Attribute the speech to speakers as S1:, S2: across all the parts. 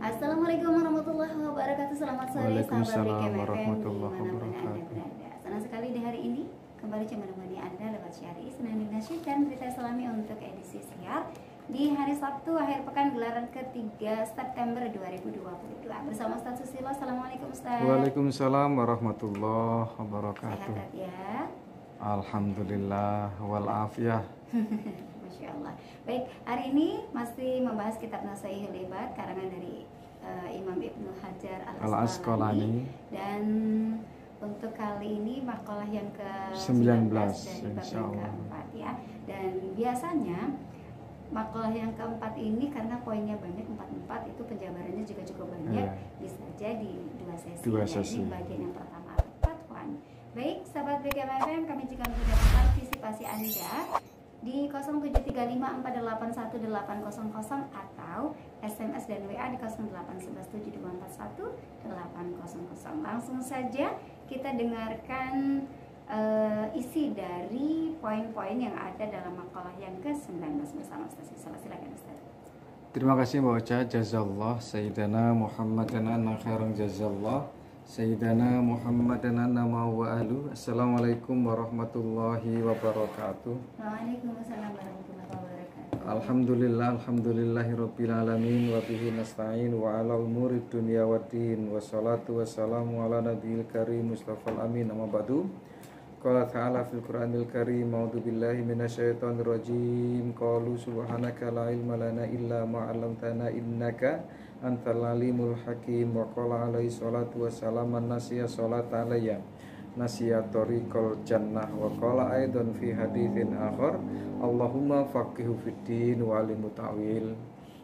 S1: Assalamualaikum warahmatullahi wabarakatuh. Selamat sore sahabat
S2: Waalaikumsalam
S1: BKM
S2: warahmatullahi
S1: dimanapun Anda
S2: wabarakatuh.
S1: berada. Senang sekali di hari ini kembali menemani Anda lewat Syari Senin Nasyid dan berita Islami untuk edisi siar di hari Sabtu akhir pekan gelaran ke-3 September 2022 bersama Ustaz Susilo. Assalamualaikum Ustaz.
S2: Waalaikumsalam warahmatullahi wabarakatuh.
S1: Sehat ya?
S2: Alhamdulillah walafiyah.
S1: Masya Allah. Baik, hari ini masih membahas kitab Nasaihul Ibad karangan dari Imam Ibnu Hajar Al-Asqalani. Dan untuk kali ini makalah yang ke-19 dari bab yang keempat ya. Dan biasanya makalah yang keempat ini karena poinnya banyak 44 itu penjabarannya juga cukup banyak, bisa jadi dua sesi. Ini bagian yang pertama part 1. Baik, sahabat BKM, kami juga mendapat partisipasi Anda di 0735481800 atau SMS dan WA di 08117241 Langsung saja kita dengarkan isi dari poin-poin yang ada dalam makalah yang ke-19 bersama Ustaz. Silakan Ustaz.
S2: Terima kasih Mbak Ocha. Jazallah Sayyidana Muhammad dan anna khairan jazallah Sayyidana Muhammad dan anna wa ahlu. Assalamualaikum warahmatullahi wabarakatuh.
S1: Waalaikumsalam warahmatullahi wabarakatuh.
S2: Alhamdulillahirabbil alamin wa bihi nasta'in wa ala umurid dunya waddin wassalatu wassalamu ala nabiyil karim Mustafal amin amma ba'du. Qala ta'ala fil Qur'anil karim a'udzu billahi minasyaitonir rajim qalu subhanaka la ilma lana illa ma 'allamtana innaka antal alimul hakim wa qala alaihi salatu wassalam man nasiya salata alayya nasiya tariqal jannah wa qala aidan fi haditsin akhar Allahumma faqihu fiddin wa alimu ta'wil.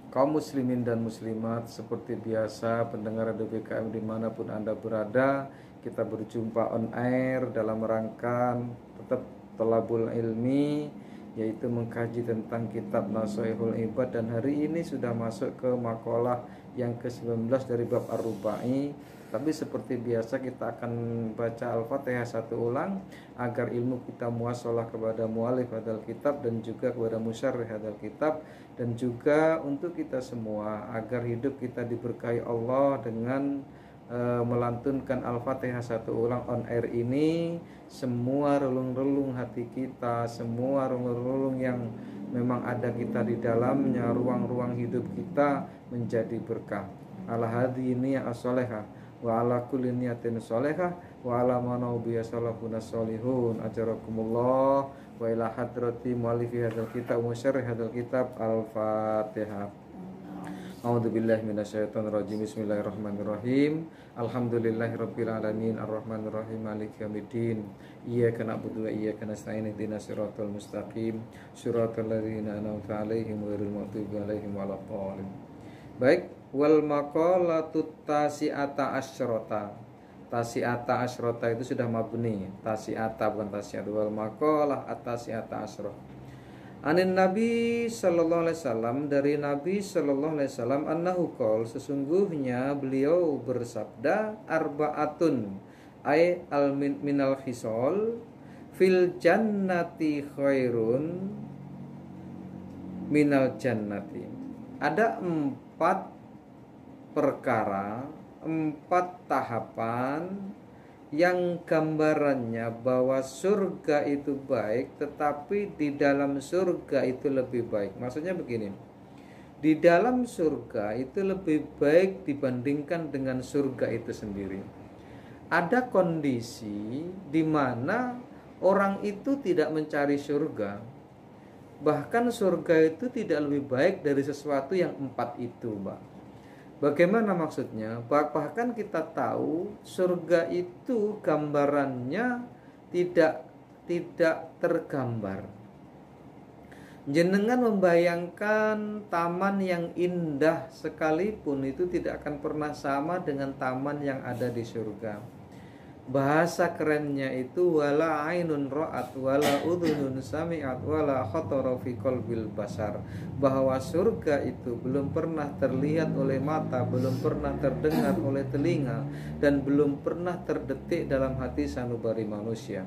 S2: Kaum muslimin dan muslimat, seperti biasa pendengar Radio BKM dimanapun Anda berada, kita berjumpa on air dalam rangka tetap thalabul ilmi, yaitu mengkaji tentang kitab Nasaihul Ibad. Dan hari ini sudah masuk ke makalah yang ke-19 dari bab Ar-Rubai. Tapi seperti biasa kita akan baca Al-Fatihah satu ulang agar ilmu kita muassalah kepada mualif hadal kitab dan juga kepada musyarrih hadal kitab, dan juga untuk kita semua agar hidup kita diberkahi Allah dengan melantunkan Al-Fatihah satu ulang on air ini. Semua relung-relung hati kita, semua relung-relung yang memang ada kita di dalamnya, ruang-ruang hidup kita menjadi berkah. Ala hadi niyah as-solehah wa ala kulli niyatin solehah wa ala manawbiya salafuna solihun ajarakumullah wa ila hadrati mualifi hadal kitab musyarrih hadal kitab. Al-Fatihah. A'udzubillahi minasyaitonir rajim. Bismillahirrahmanirrahim. Alhamdulillahirabbil alamin arrahmanirrahim maliki yaumiddin. Iyyaka na'budu wa iyyaka nasta'in ihdinas siratal mustaqim siratal ladzina an'amta 'alaihim ghairil maghdubi 'alaihim waladdallin. Baik, wal maqalatut tasi'ata asyrata. Tasi'ata asyrata itu sudah mabni. Tasi'ata bukan tasi'at. Wal maqalah at-tasi'ata asyrata. Anin Nabi sallallahu alaihi wasallam, dari Nabi sallallahu alaihi wasallam, annahu qol, sesungguhnya beliau bersabda, arba'atun ay al minal khisal fil jannati khairun minal jannati. Ada 4 perkara, 4 tahapan yang gambarannya bahwa surga itu baik, tetapi di dalam surga itu lebih baik. Maksudnya begini, di dalam surga itu lebih baik dibandingkan dengan surga itu sendiri. Ada kondisi di mana orang itu tidak mencari surga, bahkan surga itu tidak lebih baik dari sesuatu yang 4 itu, Mbak. Bagaimana maksudnya? Bahkan kita tahu surga itu gambarannya tidak tergambar. Jenengan membayangkan taman yang indah sekalipun itu tidak akan pernah sama dengan taman yang ada di surga. Bahasa kerennya itu wala ainun ra'at wala udhunun sami'at wala khatara fi qalbil basar, bahwa surga itu belum pernah terlihat oleh mata, belum pernah terdengar oleh telinga, dan belum pernah terdetik dalam hati sanubari manusia.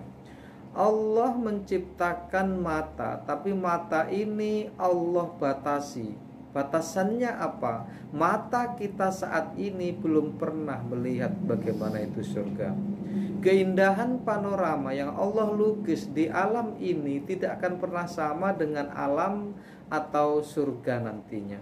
S2: Allah menciptakan mata, tapi mata ini Allah batasi. Batasannya apa? Mata kita saat ini belum pernah melihat bagaimana itu surga. Keindahan panorama yang Allah lukis di alam ini tidak akan pernah sama dengan alam atau surga nantinya.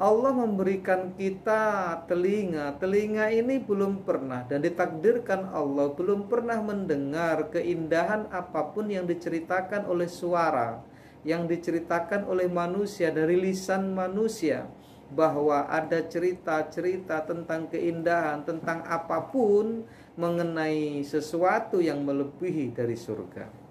S2: Allah memberikan kita telinga. Telinga ini belum pernah, dan ditakdirkan Allah belum pernah mendengar keindahan apapun yang diceritakan oleh suara, yang diceritakan oleh manusia dari lisan manusia, bahwa ada cerita-cerita tentang keindahan, tentang apapun mengenai sesuatu yang melebihi dari surga.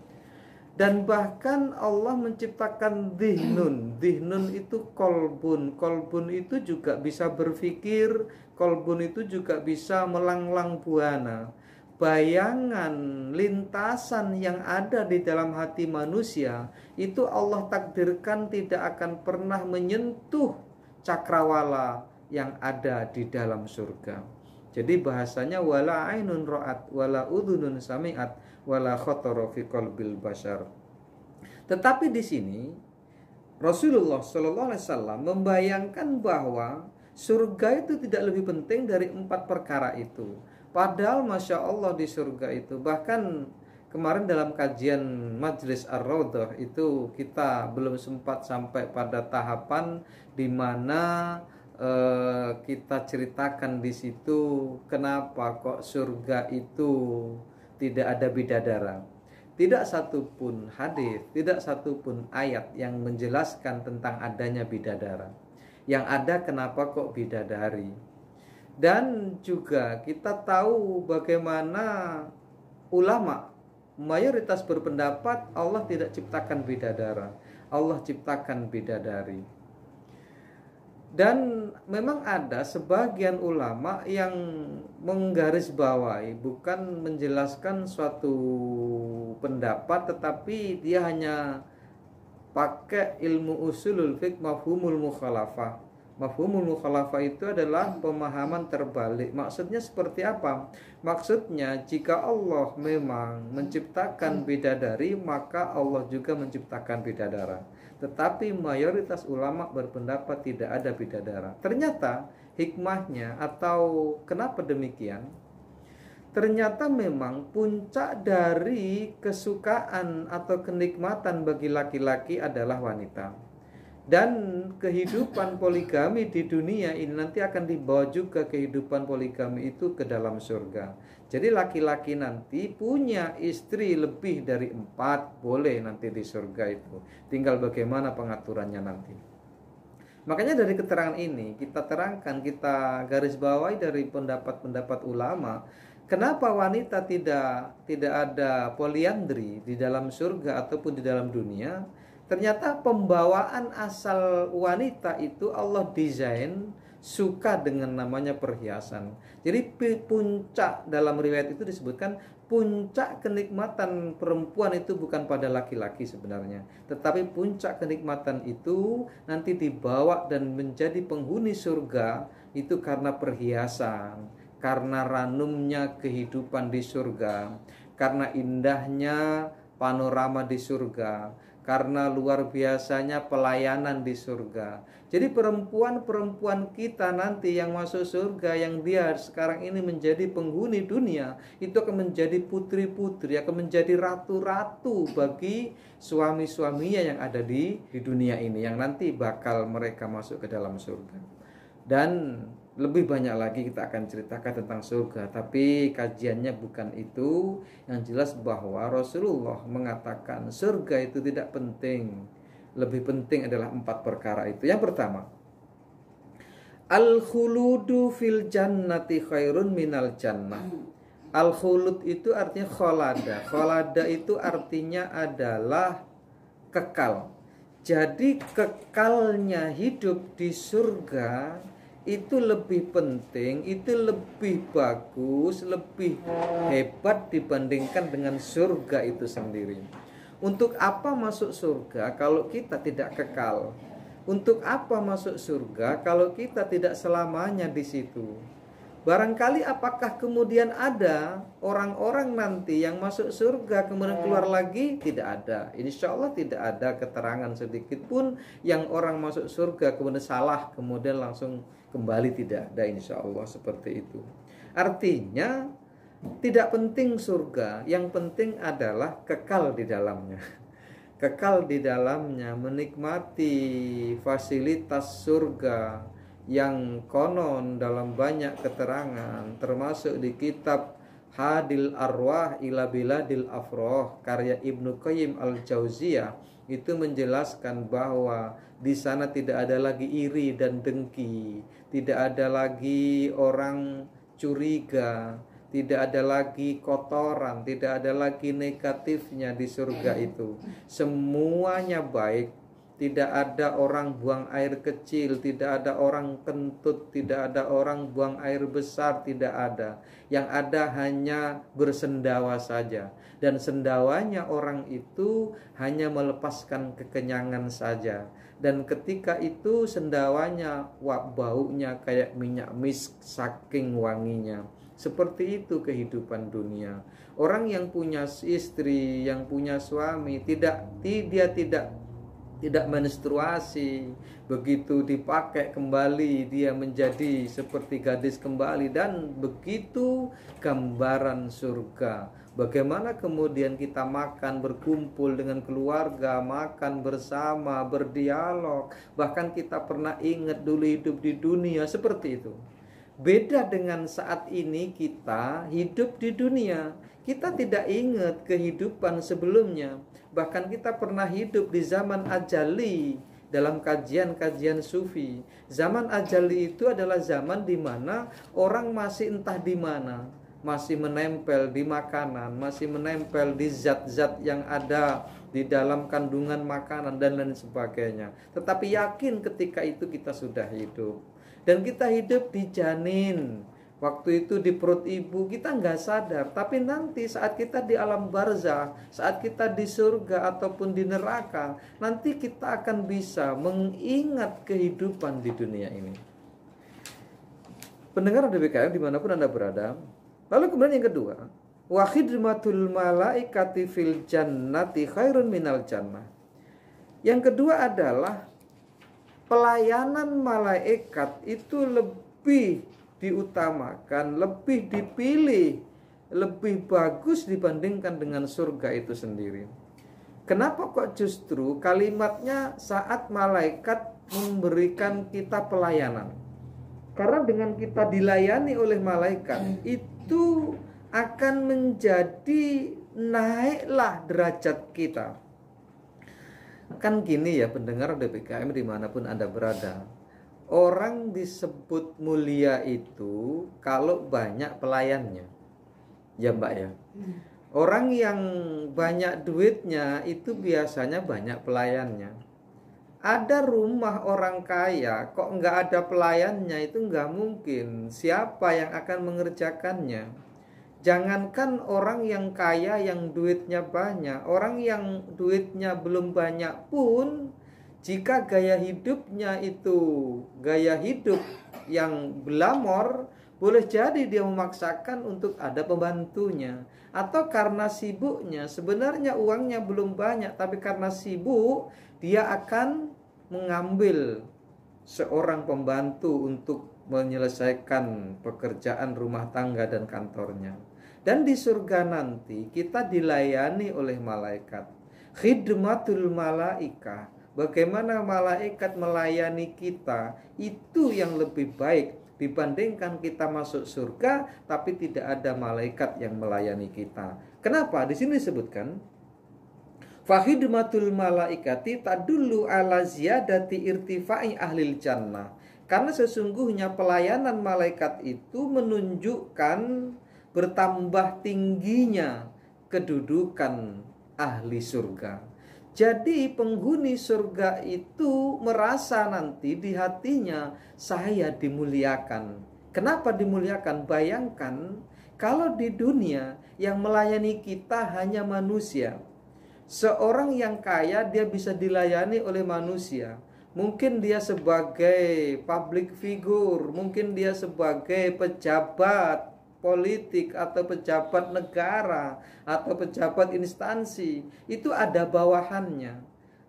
S2: Dan bahkan Allah menciptakan dhihnun. Dhihnun itu kolbun. Kolbun itu juga bisa berpikir. Kolbun itu juga bisa melanglang buana. Bayangan, lintasan yang ada di dalam hati manusia, itu Allah takdirkan tidak akan pernah menyentuh cakrawala yang ada di dalam surga. Jadi bahasanya wala ainun ra'at wala udhunun sami'at wala khatara fi qalbil bashar. Tetapi di sini Rasulullah sallallahu alaihi wasallam membayangkan bahwa surga itu tidak lebih penting dari 4 perkara itu. Padahal Masya Allah di surga itu, bahkan kemarin dalam kajian Majlis Ar-Raudhah itu kita belum sempat sampai pada tahapan di mana kita ceritakan di situ kenapa kok surga itu tidak ada bidadara. Tidak satupun hadis, tidak satupun ayat yang menjelaskan tentang adanya bidadara. Yang ada kenapa kok bidadari. Dan juga kita tahu bagaimana ulama mayoritas berpendapat Allah tidak ciptakan bidadara, Allah ciptakan bidadari. Dan memang ada sebagian ulama yang menggarisbawahi, bukan menjelaskan suatu pendapat, tetapi dia hanya pakai ilmu usulul fiqh mafhumul mukhalafah. Mafhumul mukhalafah itu adalah pemahaman terbalik. Maksudnya seperti apa? Maksudnya jika Allah memang menciptakan bidadari, maka Allah juga menciptakan bidadara. Tetapi mayoritas ulama berpendapat tidak ada bidadara. Ternyata hikmahnya atau kenapa demikian? Ternyata memang puncak dari kesukaan atau kenikmatan bagi laki-laki adalah wanita. Dan kehidupan poligami di dunia ini nanti akan dibawa juga kehidupan poligami itu ke dalam surga. Jadi laki-laki nanti punya istri lebih dari 4 boleh nanti di surga itu. Tinggal bagaimana pengaturannya nanti. Makanya dari keterangan ini kita terangkan, kita garis bawahi dari pendapat-pendapat ulama. Kenapa wanita tidak ada poliandri di dalam surga ataupun di dalam dunia? Ternyata pembawaan asal wanita itu Allah desain suka dengan namanya perhiasan. Jadi puncak dalam riwayat itu disebutkan puncak kenikmatan perempuan itu bukan pada laki-laki sebenarnya, tetapi puncak kenikmatan itu nanti dibawa dan menjadi penghuni surga itu karena perhiasan, karena ranumnya kehidupan di surga, karena indahnya panorama di surga, karena luar biasanya pelayanan di surga. Jadi perempuan-perempuan kita nanti yang masuk surga, yang dia sekarang ini menjadi penghuni dunia, itu akan menjadi putri-putri, akan menjadi ratu-ratu bagi suami-suaminya yang ada di dunia ini, yang nanti bakal mereka masuk ke dalam surga. Dan lebih banyak lagi kita akan ceritakan tentang surga, tapi kajiannya bukan itu. Yang jelas bahwa Rasulullah mengatakan surga itu tidak penting. Lebih penting adalah 4 perkara itu. Yang pertama, al-khuludu fil jannati khairun minal jannah. Al-khulud itu artinya kholada. Kholada itu artinya adalah kekal. Jadi kekalnya hidup di surga itu lebih penting, itu lebih bagus, lebih hebat dibandingkan dengan surga itu sendiri. Untuk apa masuk surga kalau kita tidak kekal? Untuk apa masuk surga kalau kita tidak selamanya di situ? Barangkali apakah kemudian ada orang-orang nanti yang masuk surga kemudian keluar lagi? Tidak ada. Insya Allah tidak ada keterangan sedikit pun yang orang masuk surga kemudian salah kemudian langsung kembali, tidak ada, insya Allah seperti itu. Artinya tidak penting surga, yang penting adalah kekal di dalamnya. Kekal di dalamnya, menikmati fasilitas surga yang konon dalam banyak keterangan, termasuk di kitab Hadil Arwah ila Biladil Afroh karya Ibnu Qayyim Al-Jauziyah, itu menjelaskan bahwa di sana tidak ada lagi iri dan dengki, tidak ada lagi orang curiga, tidak ada lagi kotoran, tidak ada lagi negatifnya di surga itu. Semuanya baik. Tidak ada orang buang air kecil, tidak ada orang kentut, tidak ada orang buang air besar, tidak ada. Yang ada hanya bersendawa saja. Dan sendawanya orang itu hanya melepaskan kekenyangan saja. Dan ketika itu sendawanya baunya kayak minyak misk, saking wanginya. Seperti itu kehidupan dunia. Orang yang punya istri, yang punya suami, dia tidak menstruasi, begitu dipakai kembali dia menjadi seperti gadis kembali, dan begitu gambaran surga. Bagaimana kemudian kita makan, berkumpul dengan keluarga, makan bersama, berdialog, bahkan kita pernah ingat dulu hidup di dunia seperti itu. Beda dengan saat ini kita hidup di dunia, kita tidak ingat kehidupan sebelumnya. Bahkan kita pernah hidup di zaman ajali dalam kajian-kajian sufi. Zaman ajali itu adalah zaman di mana orang masih entah di mana, masih menempel di makanan, masih menempel di zat-zat yang ada di dalam kandungan makanan dan lain sebagainya. Tetapi yakin ketika itu kita sudah hidup. Dan kita hidup di janin. Waktu itu di perut ibu kita nggak sadar. Tapi nanti saat kita di alam barzah, saat kita di surga ataupun di neraka, nanti kita akan bisa mengingat kehidupan di dunia ini. Pendengar DBKM dimanapun Anda berada. Lalu kemudian yang kedua, wa khidmatul malaikati fil jannati khairun minal jannah. Yang kedua adalah pelayanan malaikat itu lebih diutamakan, lebih dipilih, lebih bagus dibandingkan dengan surga itu sendiri. Kenapa kok justru kalimatnya saat malaikat memberikan kita pelayanan? Karena dengan kita dilayani oleh malaikat itu akan menjadi naiklah derajat kita. Kan gini ya pendengar DBKM dimanapun Anda berada, orang disebut mulia itu kalau banyak pelayannya. Ya Mbak ya. Orang yang banyak duitnya itu biasanya banyak pelayannya. Ada rumah orang kaya kok nggak ada pelayannya, itu nggak mungkin. Siapa yang akan mengerjakannya? Jangankan orang yang kaya yang duitnya banyak, orang yang duitnya belum banyak pun, jika gaya hidupnya itu gaya hidup yang glamor, boleh jadi dia memaksakan untuk ada pembantunya. Atau karena sibuknya, sebenarnya uangnya belum banyak, tapi karena sibuk, dia akan mengambil seorang pembantu untuk menyelesaikan pekerjaan rumah tangga dan kantornya. Dan di surga nanti kita dilayani oleh malaikat. Khidmatul malaikah, bagaimana malaikat melayani kita, itu yang lebih baik dibandingkan kita masuk surga tapi tidak ada malaikat yang melayani kita. Kenapa? Di sini disebutkan fahidmatul malaikati tadullu ala ziyadati irtifa'i ahlil jannah. Karena sesungguhnya pelayanan malaikat itu menunjukkan bertambah tingginya kedudukan ahli surga. Jadi penghuni surga itu merasa nanti di hatinya, saya dimuliakan. Kenapa dimuliakan? Bayangkan kalau di dunia yang melayani kita hanya manusia. Seorang yang kaya dia bisa dilayani oleh manusia. mungkin dia sebagai public figure, mungkin dia sebagai pejabat politik atau pejabat negara atau pejabat instansi, itu ada bawahannya.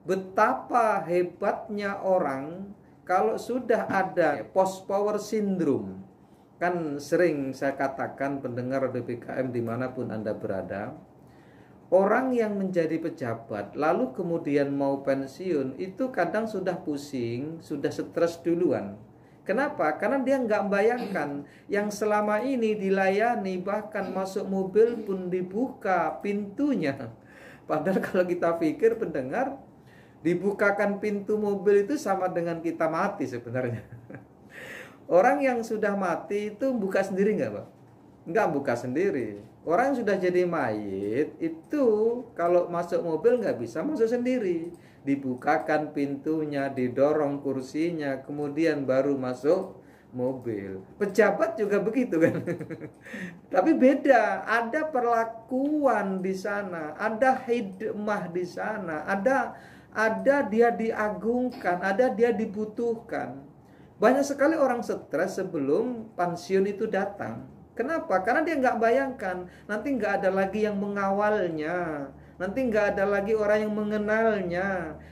S2: Betapa hebatnya orang kalau sudah ada post power syndrome. Kan sering saya katakan pendengar DPKM dimanapun Anda berada, orang yang menjadi pejabat lalu kemudian mau pensiun itu kadang sudah pusing, sudah stres duluan. Kenapa? Karena dia nggak bayangkan yang selama ini dilayani, bahkan masuk mobil pun dibuka pintunya. Padahal kalau kita pikir pendengar, dibukakan pintu mobil itu sama dengan kita mati sebenarnya. Orang yang sudah mati itu buka sendiri nggak, Pak? Nggak buka sendiri. Orang yang sudah jadi mayit itu kalau masuk mobil nggak bisa masuk sendiri. Dibukakan pintunya, didorong kursinya, kemudian baru masuk mobil. Pejabat juga begitu kan. Tapi beda, ada perlakuan di sana, ada hidmah di sana, ada dia diagungkan, ada dia dibutuhkan. Banyak sekali orang stres sebelum pensiun itu datang. Kenapa? Karena dia nggak bayangkan nanti nggak ada lagi yang mengawalnya, nanti nggak ada lagi orang yang mengenalnya,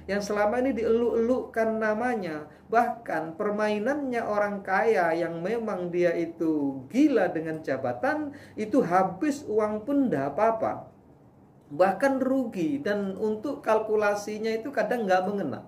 S2: yang selama ini dieluk-elukkan namanya. Bahkan permainannya orang kaya yang memang dia itu gila dengan jabatan, itu habis uang pun nggak apa-apa, bahkan rugi, dan untuk kalkulasinya itu kadang nggak mengena.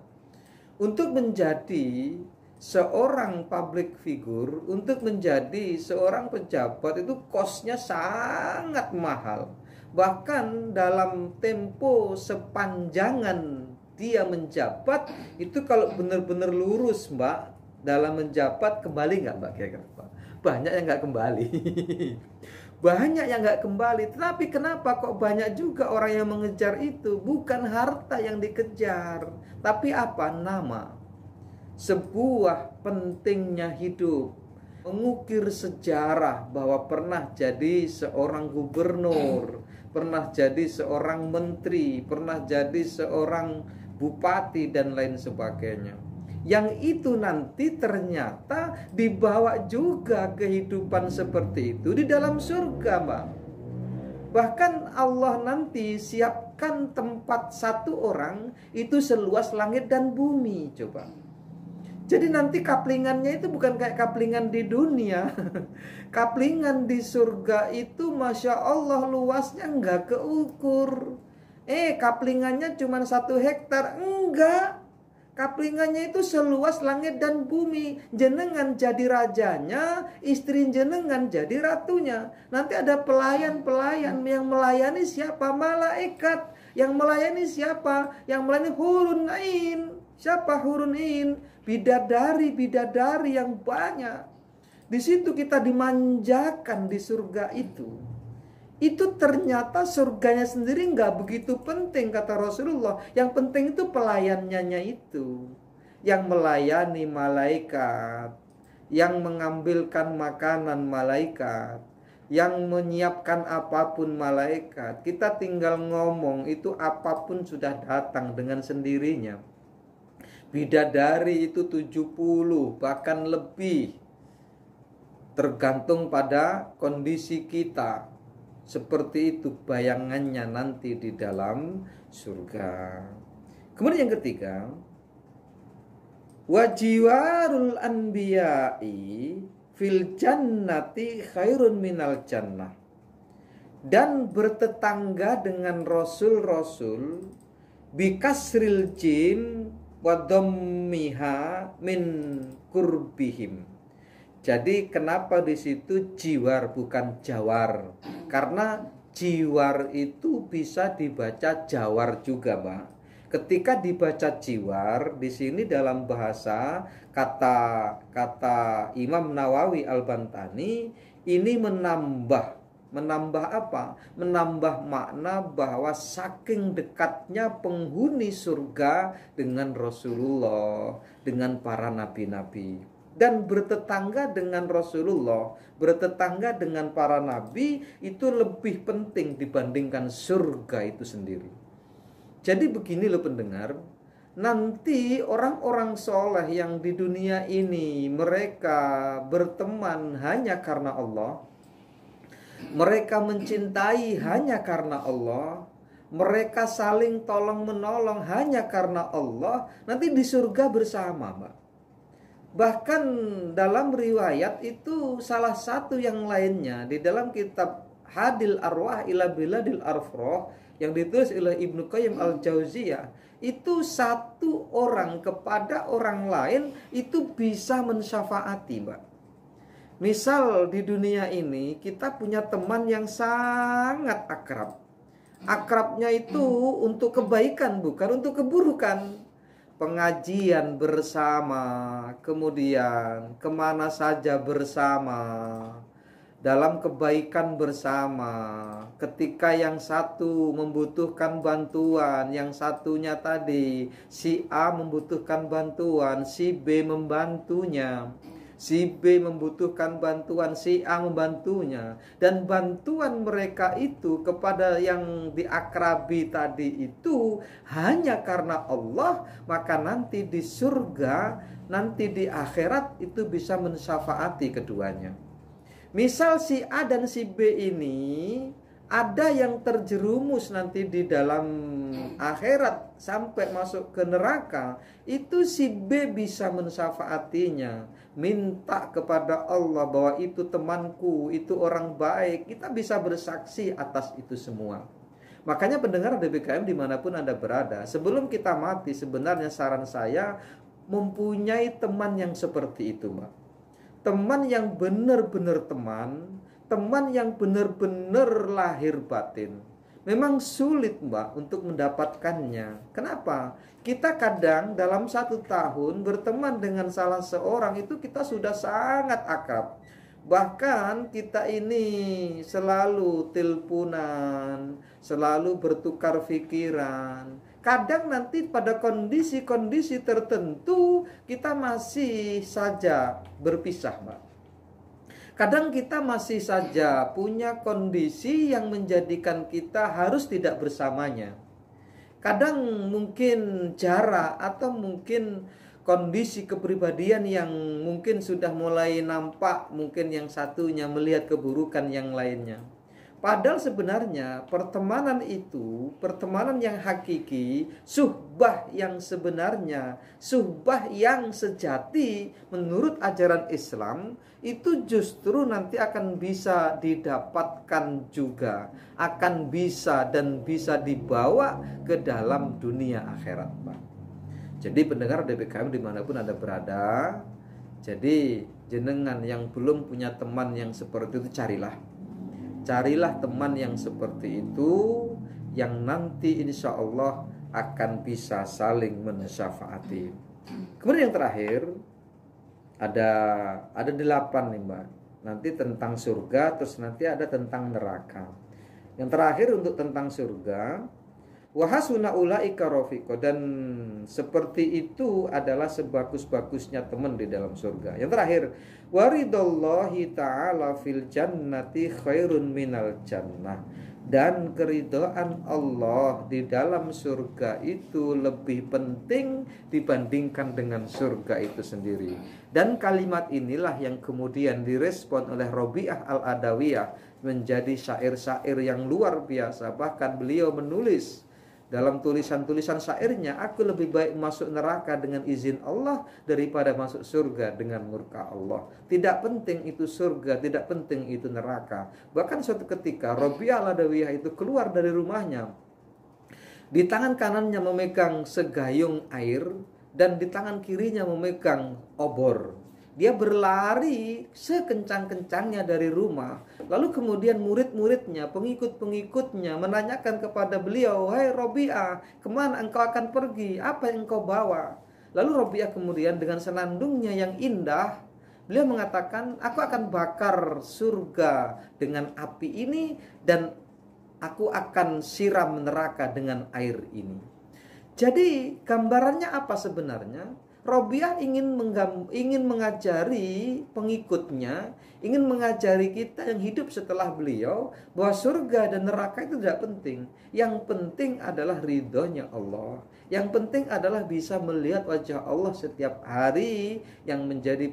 S2: Untuk menjadi seorang public figure, untuk menjadi seorang pejabat itu kosnya sangat mahal. Bahkan dalam tempo sepanjangan dia menjabat itu, kalau benar-benar lurus Mbak, dalam menjabat kembali nggak Mbak kira-kira? Banyak yang nggak kembali. Banyak yang nggak kembali. Tetapi kenapa kok banyak juga orang yang mengejar itu? Bukan harta yang dikejar, tapi apa? Nama. Sebuah pentingnya hidup, mengukir sejarah bahwa pernah jadi seorang gubernur, pernah jadi seorang menteri, pernah jadi seorang bupati dan lain sebagainya. Yang itu nanti ternyata dibawa juga kehidupan seperti itu di dalam surga, Mbak. Bahkan Allah nanti siapkan tempat satu orang itu seluas langit dan bumi, coba. Jadi nanti kaplingannya itu bukan kayak kaplingan di dunia. Kaplingan di surga itu Masya Allah luasnya nggak keukur. Kaplingannya cuma 1 hektar. Enggak. Kaplingannya itu seluas langit dan bumi. Jenengan jadi rajanya, istri jenengan jadi ratunya. Nanti ada pelayan-pelayan yang melayani siapa? Malaikat. Yang melayani siapa? Yang melayani hurun ain. Siapa hurun ain? Bidadari-bidadari yang banyak. Di situ kita dimanjakan di surga itu. Itu ternyata surganya sendiri nggak begitu penting, kata Rasulullah. Yang penting itu pelayannya itu, yang melayani malaikat, yang mengambilkan makanan malaikat, yang menyiapkan apapun malaikat. Kita tinggal ngomong, itu apapun sudah datang dengan sendirinya. Bidadari itu 70 bahkan lebih, tergantung pada kondisi kita. Seperti itu bayangannya nanti di dalam surga. Kemudian yang ketiga, wajiwarul anbiya'i fil jannati khairun minal jannah. Dan bertetangga dengan rasul-rasul bikasril jim wa dhammiha min kurbihim. Jadi kenapa di situ jiwar bukan jawar? Karena jiwar itu bisa dibaca jawar juga, Mbak. Ketika dibaca jiwar di sini dalam bahasa kata Imam Nawawi Al-Bantani ini menambah apa? Menambah makna bahwa saking dekatnya penghuni surga dengan Rasulullah, dengan para nabi-nabi. Dan bertetangga dengan Rasulullah, bertetangga dengan para nabi itu lebih penting dibandingkan surga itu sendiri. Jadi begini loh pendengar, nanti orang-orang soleh yang di dunia ini mereka berteman hanya karena Allah, mereka mencintai hanya karena Allah, mereka saling tolong menolong hanya karena Allah, nanti di surga bersama, Mbak. Bahkan dalam riwayat itu salah satu yang lainnya di dalam kitab Hadil Arwah ila Biladil Arfroh yang ditulis oleh Ibnu Qayyim Al-Jauziyah, itu satu orang kepada orang lain itu bisa mensyafaati, Mbak. Misal di dunia ini kita punya teman yang sangat akrab. Akrabnya itu untuk kebaikan, bukan untuk keburukan. Pengajian bersama, kemudian kemana saja bersama, dalam kebaikan bersama. Ketika yang satu membutuhkan bantuan, yang satunya tadi si A membutuhkan bantuan, si B membantunya. Si B membutuhkan bantuan, si A membantunya. Dan bantuan mereka itu kepada yang diakrabi tadi itu hanya karena Allah. Maka nanti di surga, nanti di akhirat itu bisa mensyafaati keduanya. Misal si A dan si B ini ada yang terjerumus nanti di dalam akhirat sampai masuk ke neraka, itu si B bisa mensyafaatinya, minta kepada Allah bahwa itu temanku, itu orang baik. Kita bisa bersaksi atas itu semua. Makanya pendengar DBKM dimanapun Anda berada, sebelum kita mati sebenarnya saran saya mempunyai teman yang seperti itu, Mbak. Teman yang benar-benar teman yang benar-benar lahir batin. Memang sulit, Mbak, untuk mendapatkannya. Kenapa? Kita kadang dalam 1 tahun berteman dengan salah seorang itu kita sudah sangat akrab. Bahkan kita ini selalu teleponan, selalu bertukar pikiran. Kadang nanti pada kondisi-kondisi tertentu kita masih saja berpisah, Mbak. Kadang kita masih saja punya kondisi yang menjadikan kita harus tidak bersamanya. Kadang mungkin jarak atau mungkin kondisi kepribadian yang mungkin sudah mulai nampak, mungkin yang satunya melihat keburukan yang lainnya. Padahal sebenarnya pertemanan itu, pertemanan yang hakiki, suhbah yang sebenarnya, suhbah yang sejati menurut ajaran Islam, itu justru nanti akan bisa didapatkan juga, akan bisa dan bisa dibawa ke dalam dunia akhirat, Pak. Jadi pendengar DBKM dimanapun Anda berada, jadi jenengan yang belum punya teman yang seperti itu carilah teman yang seperti itu, yang nanti insya Allah akan bisa saling mensyafaati. Kemudian yang terakhir ada 8 nih, Mbak. Nanti tentang surga, terus nanti ada tentang neraka. Yang terakhir untuk tentang surga, wa hasuna ulaika rafiqa, dan seperti itu adalah sebagus-bagusnya teman di dalam surga. Yang terakhir, waridallahi ta'ala fil jannati khairun minal jannah, dan keridhaan Allah di dalam surga itu lebih penting dibandingkan dengan surga itu sendiri. Dan kalimat inilah yang kemudian direspon oleh Robiah Al-Adawiyah menjadi syair-syair yang luar biasa. Bahkan beliau menulis dalam tulisan-tulisan syairnya, aku lebih baik masuk neraka dengan izin Allah daripada masuk surga dengan murka Allah. Tidak penting itu surga, tidak penting itu neraka. Bahkan suatu ketika Robiah Al-Adawiyah itu keluar dari rumahnya, di tangan kanannya memegang segayung air dan di tangan kirinya memegang obor. Dia berlari sekencang-kencangnya dari rumah. Lalu kemudian murid-muridnya, pengikut-pengikutnya menanyakan kepada beliau, "Hai Robiah, kemana engkau akan pergi? Apa yang engkau bawa?" Lalu Robiah kemudian dengan senandungnya yang indah, beliau mengatakan, "Aku akan bakar surga dengan api ini dan aku akan siram neraka dengan air ini." Jadi gambarannya apa sebenarnya? Robiah ingin mengajari pengikutnya, ingin mengajari kita yang hidup setelah beliau bahwa surga dan neraka itu tidak penting. Yang penting adalah ridhonya Allah. Yang penting adalah bisa melihat wajah Allah setiap hari yang menjadi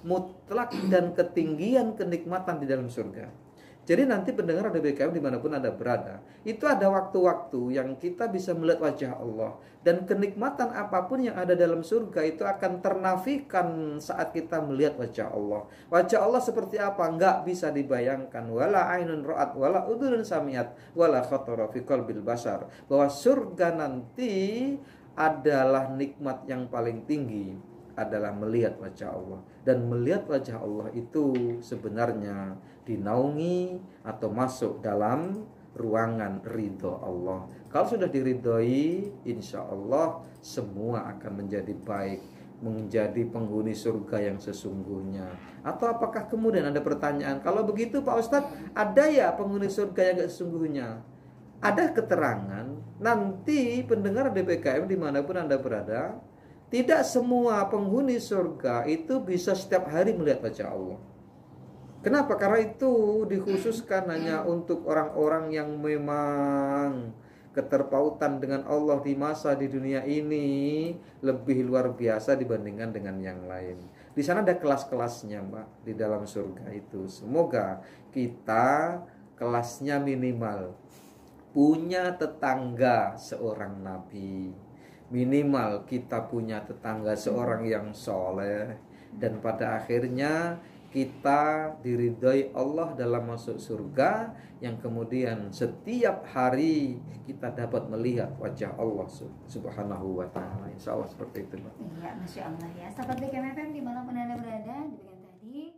S2: mutlak dan ketinggian kenikmatan di dalam surga. Jadi nanti pendengar Radio BKM dimanapun Anda berada, itu ada waktu-waktu yang kita bisa melihat wajah Allah. Dan kenikmatan apapun yang ada dalam surga itu akan ternafikan saat kita melihat wajah Allah. Wajah Allah seperti apa? Enggak bisa dibayangkan. Wala ainun ra'at, wala udhunun sami'at, wala khatara fi qalbil bashar. Bahwa surga nanti adalah nikmat yang paling tinggi, adalah melihat wajah Allah. Dan melihat wajah Allah itu sebenarnya dinaungi atau masuk dalam ruangan ridho Allah. Kalau sudah diridhoi, insya Allah semua akan menjadi baik, menjadi penghuni surga yang sesungguhnya. Atau apakah kemudian ada pertanyaan, kalau begitu Pak Ustadz, ada ya penghuni surga yang sesungguhnya? Ada keterangan, nanti pendengar DPKM dimanapun Anda berada, tidak semua penghuni surga itu bisa setiap hari melihat wajah Allah. Kenapa? Karena itu dikhususkan hanya untuk orang-orang yang memang keterpautan dengan Allah di masa di dunia ini lebih luar biasa dibandingkan dengan yang lain. Di sana ada kelas-kelasnya, Mbak, di dalam surga itu. Semoga kita kelasnya minimal punya tetangga seorang nabi. Minimal kita punya tetangga seorang yang soleh. Dan pada akhirnya kita diridhoi Allah dalam masuk surga, yang kemudian setiap hari kita dapat melihat wajah Allah subhanahu wa ta'ala. Insya Allah seperti itu, Mbak.
S1: Iya, Masya Allah ya. Sahabat BKM dimanapun Anda berada, demikian tadi